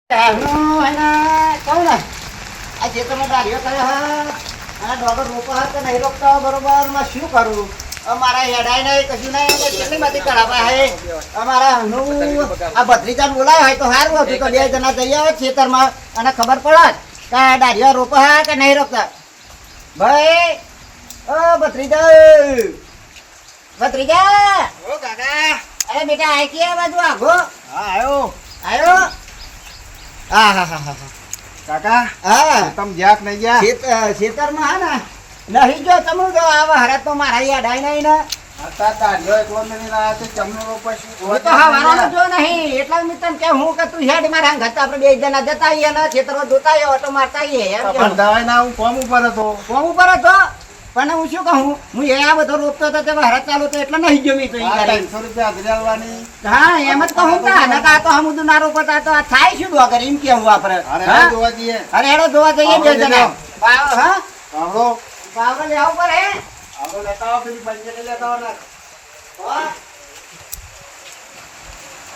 કહું ને આ ખેતરનો ડાળીઓ કરે હા ડોગર રોપો હા કે નહીં રોપતો બરોબર માં શું કરું અમારા હેડાય નહીં કશું નહીં કેટલી બધી કરાવા હે અમારા આ ભત્રીજાને બોલાય હોય તો સારું હતું તો 2 જણા જઈ આવે ખેતરમાં અને ખબર પડે કે આ ડાળીઓ રોપો હા કે નહીં રોપતા ભાઈ ઓ ભત્રીજા ઓ કાકા અરે બેટા આ કે બાજુ આગો હા આયો હા હા હા હા કાકા હા તમ જ્યાક નહીં ગયા ખેતરમાં હા ને નહીં જો તમે જો આવા હરા તો મારા યાડાય નહીં ને હતા તાડ્યો એકલો નહીં રહ્યા છે ચમનો રોપા શું હું તો હા વાળાનો જો નહીં એટલા મિત્ર કે હું કે તું હેડ મારા ઘર આપણે 2 જણા જતા આવીએ ને ખેતરમાં જોતા આવીએ ઓટો મારતા આવીએ એમ કે પણ દવાઈ ના હું કોમ ઉપર હતો કોમ ઉપર હતો પણ હું શું કહું હું એ આ બધો રોપતો હતો તે હરા ચાલુ તો એટલે નહીં ગયો મેં તો ઈ કરે 300 રૂપિયા હજારવાની હા એમ જ કહું તા ને કા તો હમું ના રોપતા તો આ થાય શું ડોગર એમ કેવું આપણે અરે હા? જોવા દઈએ અરે હેડો જોવા જઈએ 2 જણા હા આવડો પાવડો લેવા પર હે આવડો લેતા આવો પેલી પંચેલી લેતા આવો ને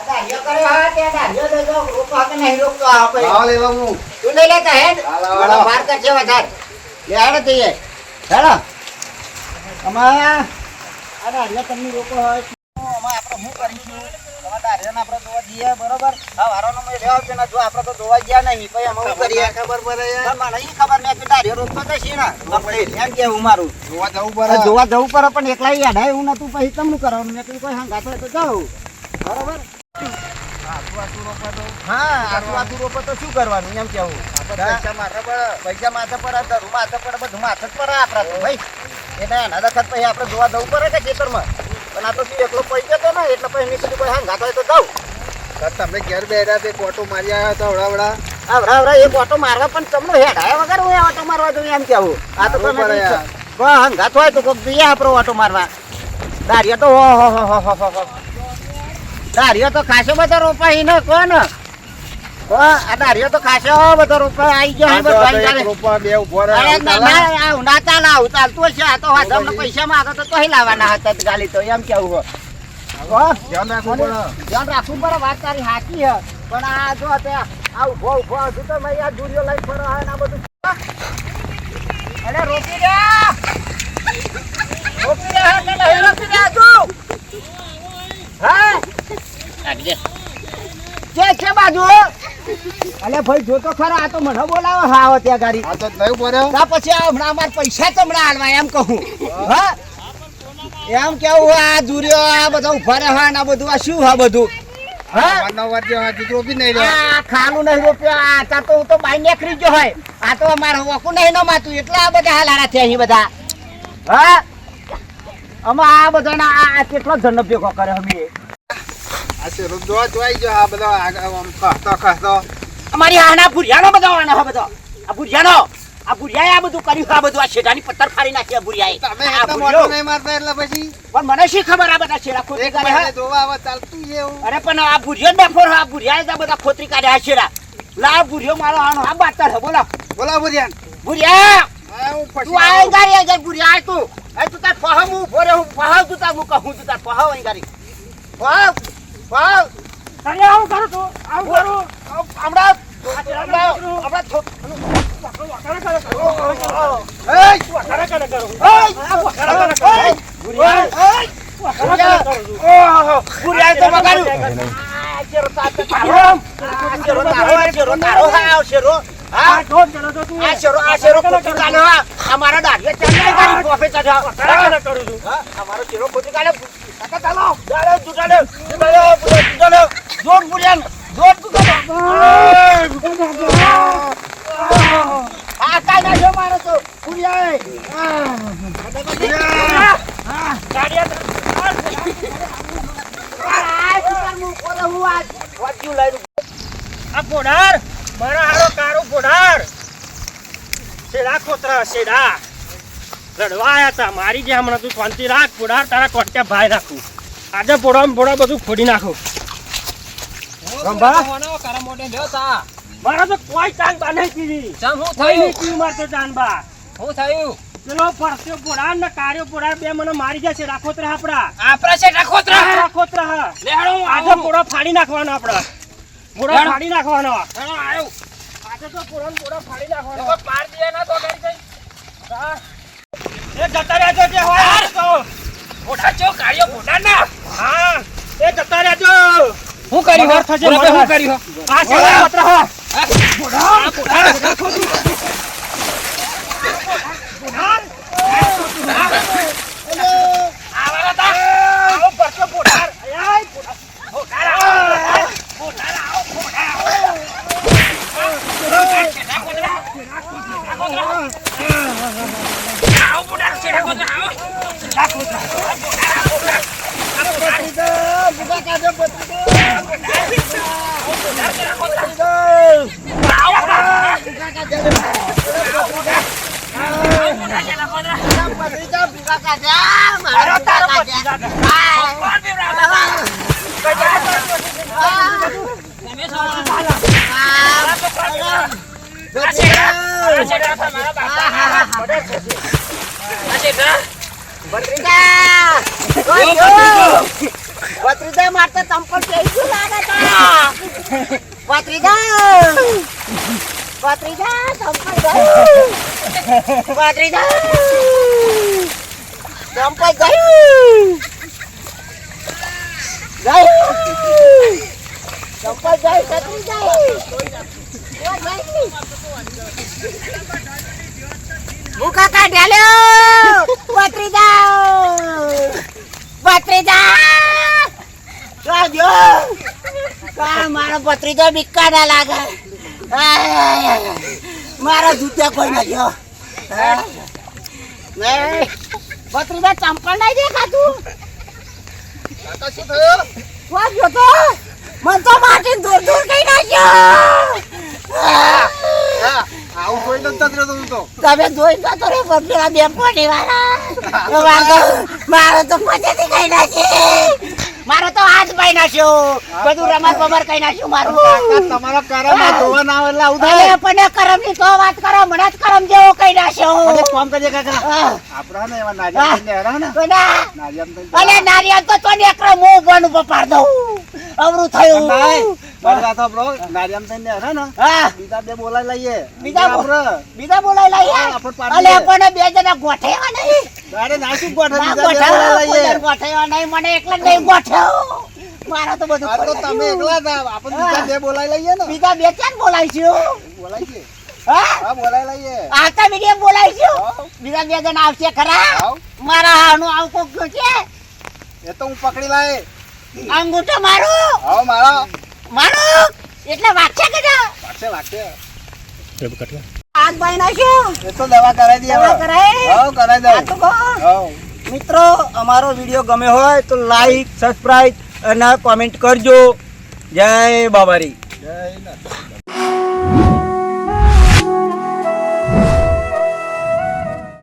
દાઢીઓ કરે હા તે દાઢીઓ દેજો રોપો કે નહીં રોપતો આ ભાઈ આવો લેવા હું તું લઈ લેતા હેડ હાલો. વાર કરજે વધાર લે હેડો જઈએ હેડો અમાર આ દાઢીઓ તમને રોપો હોય અમાર આપણે શું કરીશું તમાર દાઢીઓને આપણે જોવા દઈએ બરોબર આ વારોનો મેં લેવા છે ને જો આપણે તો જોવા ગયા નહીં પછી અમે શું કરીએ ખબર પડે પણ મને ઈ ખબર નહીં કે દાઢીઓ રોપતો તો છે ને કમ્પ્લીટ એમ કેવું મારું જોવા જવું પડે જોવા જવું પડે પણ એકલા યાડાય એવું નતું પછી તમને કરવાનું મેં કીધું કોઈ હંગાત હોય તો જાઉં બરોબર હા આટલું રોપો તો શું કરવાનું એમ કેવું પૈસા મારે પડે પૈસા માથે પડે ધરું માથે પડે બધું માથે જ પડે આપણા તો ભાઈ એટલે એના દખત પછી આપણે જોવા જવું પડે કે ખેતરમાં પણ આ તો શું એકલો પડી જતો ને એટલે પછી મેં કીધું કોઈ હંગાત હોય તો જાઉં તમે ઘેર બેઠા તે ફોટો મારી આવ્યા હતા હવડા આવરા એક ઓટો મારવા પણ તમને હેડાય વગર હું ઓટો મારવા જવું એમ કેવું આ તો તમે હંગાત હોય તો કોઈક જઈએ આપણો ઓટો મારવા દારિયા તો હો દારિયો તો ખાસો બધો રોપાઈ ને કોણ આ દારિયો તો ખાસો બધો રોપાઈ આવી ગયો રૂપિયા બે ઉભો ના ચાલ આવું ચાલતું હશે આ તો તમને પૈસા માંગો તો તોય લાવવાના હતા ગાલી તો એમ કેવું ધ્યાન રાખવું પડે ધ્યાન રાખવું પડે વાત તારી સાચી છે પણ આ જો તે આ ઉભો હજુ તો મેં આ દુરિયો લઈ ફરો હોય ને આ બધું અરે રોકી દે તું હા છે બાજુ અલે ભાઈ જો તો ખરા આ તો મને બોલાવો હા ત્યાં ગાડી આ તો થયું પડે તા પછી હમણાં અમાર પૈસા ચમડા હાલવા એમ કહું હા એમ કેવું આ દુરિયો આ બધા ઉભા રહે હા આ બધું આ શું હા બધું હા ખાલું નહીં રોપ્યો આ તા તો હું તો બાઈ નીકળી ગયો હોય આ તો અમારે વકું નહીં ન માતું એટલે આ બધા હાલાડા થયા અહીં બધા હા અમે આ બધાના આ કેટલો જન્મ ભેગો કરે અમે અમારી આના ભુરિયાનો બધો આનો હા બધો આ ભુરિયાનો આ ભુરિયાએ આ બધું કર્યું આ બધું આ શેઢાની પથ્થર ફાડી નાખી આ ભુરિયાએ પણ મને શી ખબર આ બધા શેરા ખોતરી કાઢ્યા અરે પણ આ ભુરિયો ડફોર આ ભુરિયાએ આ બધા ખોતરી કાઢ્યા આ શેરા લા ભુરિયો મારો આનો આ બાતર હે બોલા ભુરિયા તું આય ગાડી આ ભુરિયા તું એ તું તાર પહમ ઉભો રે હું પહાવ તું તાર હું કહું તું તાર પહાવ અહીં ગાડી પહાવ અરે આવું કરું તું આવું કરું હમણાં અમારા દાઢિયા અમારો ચેરો ખોટી કાઢે ચાલો જોર પુરિયાન જોર તું આ કાઈ ના જો મારો તો પુરિયાએ આ પોઢાર મારા હારો કારો પોઢાર શેડા ખોતરા શેડા લડવા આયા તા મારી જે હમણાં તું શાંતિ રાખ પોઢાર તારા કોટક્યા ભાઈ રાખું આજે પોળા બધું ખોડી નાખું મારા તો કોઈ ચાંદ બા નહીં પીવી મારતો ચાંદ બા શું થયું પેલો ફરસ્યો પોઢાર ને કાર્યો પોઢાર બે મને મારી જશે રાખોતરા આપણા છે રાખોતરા આજે પોળો ફાડી નાખવાનો આપડા પૂરો હેડો. ફાડી નાખવાનો હેડો, આયો. આજે તો પૂરો ને પૂરો ફાડી નાખવાનો પાર દે ના તો કરી કઈ હા એ જતા રહેજો જે હોય તો ઘોડા ચો કાળિયો ઘોડા ના. હા એ જતા રહેજો હું કર્યું હો? બગાડ થશે, બોલો, બગાડ. હું કર્યું હો? આ શેડા પત્ર હા હા? ઘોડા, ઘોડા, ઘોડા. આવાના તા. આવો પરસો પોઢાર આય પોઢાર ઘોડા આવો. ઘોડા આવો, ઘોડા આવો. છેડા ઘોડા. છેડા ઘોડા. આવો ઘોડા, છેડા ઘોડા આવો. છેડા ઘોડા. ઘોડા આવો, ઘોડા. ભત્રીજા મારતો ચંપલ પહેરી લાગે તા ભત્રીજા ચંપલ ગયું ભત્રીજા ચંપલ ગયું ચંપલ ગયું ભત્રીજા ભૂકા કાઢ્યા ભત્રીજા મારો ભત્રીજો બિક્કા ના લાગે મારા જૂતા કોઈ નાખ્યો ભત્રીજા ચંપલ નહીં દેખાતું શું થયું? કોણ જોતો મન તો માટી દૂર દૂર કઈ નાખ્યો હા, આવું કોઈ નથી થતું તું તો. તમે જોઈ નતો રે પેલા બે પોટી વાળા મારો તો પછેથી કઈ નાખી મારો તો હાથ પાઈ નાખ્યો બધું રમત બમર કઈ નાખ્યું મારું કાકા, તમારા કારામાં ધોવા ના આવે એટલે આવું થાય. અરે પણ કરમ ની તો વાત કરો મને જ કરમ જેવો કઈ નાખ્યો અને એક કામ કરજે કાકા. હા. આપણા ને એવા નારિયેળ થઈને હેરા ને. કોના? નારિયેળ થઈને અલે નારિયેળ તો એકરો મું બન ઉપર પાડ દઉં અવરું થયું નાય, મારી વાત સાંભળો. નારિયેળ થઈને હેરા ને. હા બીજા બે બોલાવી લઈએ. બીજા આપણે બીજા બોલાઈ લઈએ હા, આપણે પાડી અલે દઈએ. પણ બે જણા ગોઠેવા નહીં અરે નાસી જ ગોઠવે, ના બીજા બે બોલાવી લઈએ. ગોઠેવા નહીં મને એકલા જ નહીં ગોઠ્યો મારો તો બધું આ તો પડી તમે ગયું. એકલા જ આવો. આપણે બીજા બે બોલાવી લઈએ ને. બીજા બે ચાર બોલાવીશું બોલાવી છે. હા હા, બોલાવી લઈએ. આવતા મીડિયમ બોલાવીશું હા. બીજા બે જણા આવશે ખરા આવ. મારા હાનું આવું કોક છે એ તો હું પકડી લાય. અંગૂઠો મારું આવો મારો. મારું એટલે વાગશે કે જા વાગશે, વાગશે. હાથ ભાઈ નાખ્યો એ તો દવા કરાવી દઈએ દવા હવે. કરાય હાવ, કરાવી આ દઉં. તો કહો. હાવ. મિત્રો અમારો વિડીયો ગમે હોય તો લાઈક સબસ્ક્રાઇબ અને કોમેન્ટ કરજો. જય બાબારી. જય નાથ.